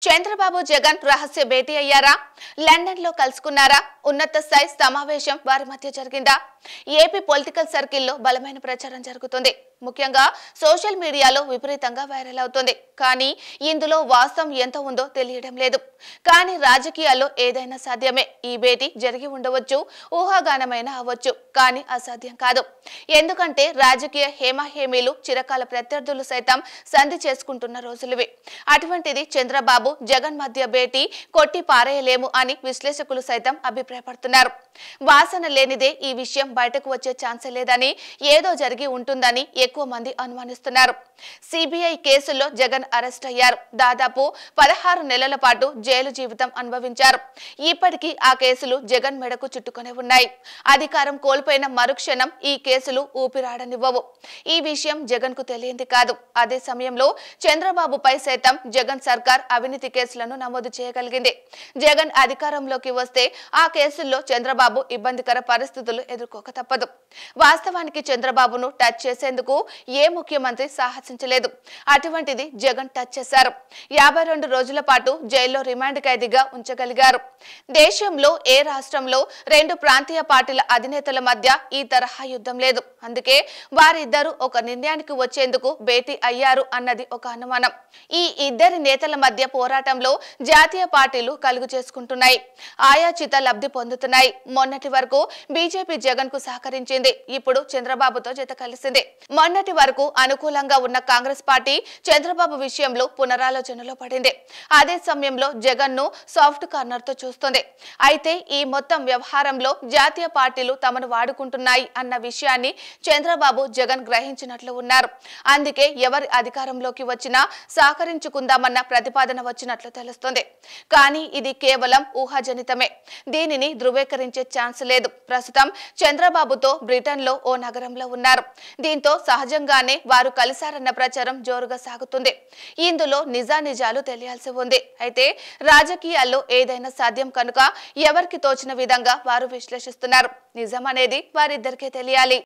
చంద్రబాబు జగన్ రహస్య భేటీ అయ్యారా? లండన్ లో కలుసుకున్నారా? ఉన్నత స్థాయి సమావేశం వారి మధ్య జరిగిందా? ఏపీ పొలిటికల్ సర్కిల్లో బలమైన ప్రచారం జరుగుతుంది. ముఖ్యంగా సోషల్ మీడియాలో విపరీతంగా వైరల్ అవుతుంది. కానీ ఇందులో వాస్తవం ఎంత ఉందో తెలియడం లేదు. కానీ రాజకీయాల్లో ఏదైనా సాధ్యమే. ఈ భేటీ జరిగి ఉండవచ్చు, ఊహాగానమైన అవ్వచ్చు, కానీ అసాధ్యం కాదు. ఎందుకంటే రాజకీయ హేమాహేమీలు, చిరకాల ప్రత్యర్థులు సైతం సంధి చేసుకుంటున్న రోజులువి. అటువంటిది చంద్రబాబు జగన్ మధ్య భేటీ కొట్టి పారేయలేము అని విశ్లేషకులు సైతం అభిప్రాయపడుతున్నారు. వాసన లేనిదే ఈ విషయం బయటకు వచ్చే ఛాన్సే లేదని, ఏదో జరిగి ఉంటుందని ఎక్కువ మంది అనుమానిస్తున్నారు. సిబిఐ కేసుల్లో జగన్ అరెస్ట్ అయ్యారు. దాదాపు 16 నెలల పాటు జైలు జీవితం అనుభవించారు. ఇప్పటికీ ఆ కేసులు జగన్ మెడకు చుట్టుకునే ఉన్నాయి. అధికారం కోల్పోయిన మరుక్షణం ఈ కేసులు ఊపిరాడనివ్వవు. ఈ విషయం జగన్ కు తెలియంది కాదు. అదే సమయంలో చంద్రబాబుపై సైతం జగన్ సర్కార్ అవినీతి కేసులను నమోదు చేయగలిగింది. జగన్ అధికారంలోకి వస్తే ఆ కేసుల్లో చంద్రబాబు ఇబ్బందికర పరిస్థితులు ఎదుర్కోక తప్పదు. వాస్తవానికి చంద్రబాబును టచ్ చేసేందుకు ఏ ముఖ్యమంత్రి సాహసించలేదు. అటువంటిది జగన్ టచ్ చేశారు. 52 రోజుల పాటు జైల్లో రిమాండ్ ఖైదీగా ఉంచగలిగారు. దేశంలో ఏ రాష్ట్రంలో 2 ప్రాంతీయ పార్టీల అధినేతల మధ్య ఈ తరహా యుద్ధం లేదు. అందుకే వారిద్దరూ ఒక నిర్ణయానికి వచ్చేందుకు భేటీ అయ్యారు అన్నది ఒక అనుమానం. ఈ ఇద్దరి నేతల మధ్య పోరాటంలో జాతీయ పార్టీలు కలుగు చేసుకుంటున్నాయి, ఆయాచిత లబ్ధి పొందుతున్నాయి. మొన్నటి వరకు బీజేపీ జగన్ కు సహకరించింది. ఇప్పుడు చంద్రబాబుతో జత కలిసింది. మొన్నటి వరకు అనుకూలంగా ఉన్న కాంగ్రెస్ పార్టీ చంద్రబాబు విషయంలో పునరాలోచనలో పడింది. అదే సమయంలో జగన్ ను సాఫ్ట్ కార్నర్ తో చూస్తుంది. అయితే ఈ మొత్తం వ్యవహారంలో జాతీయ పార్టీలు తమను వాడుకుంటున్నాయి అన్న విషయాన్ని చంద్రబాబు జగన్ గ్రహించినట్లు ఉన్నారు. అందుకే ఎవరి అధికారంలోకి వచ్చినా సహకరించుకుందామన్న ప్రతిపాదన వచ్చినట్లు తెలుస్తుంది. కానీ ఇది కేవలం ఊహాజనితమే. దీనిని ధృవీకరించే ఛాన్స్ లేదు. ప్రస్తుతం చంద్రబాబుతో బ్రిటన్ లో ఓ నగరంలో ఉన్నారు. దీంతో సహజంగానే వారు కలిశారన్న ప్రచారం జోరుగా సాగుతుంది. ఇందులో నిజానిజాలు తెలియాల్సి ఉంది. అయితే రాజకీయాల్లో ఏదైనా సాధ్యం కనుక ఎవరికి తోచిన విధంగా వారు విశ్లేషిస్తున్నారు. నిజం అనేది వారిద్దరికే తెలియాలి.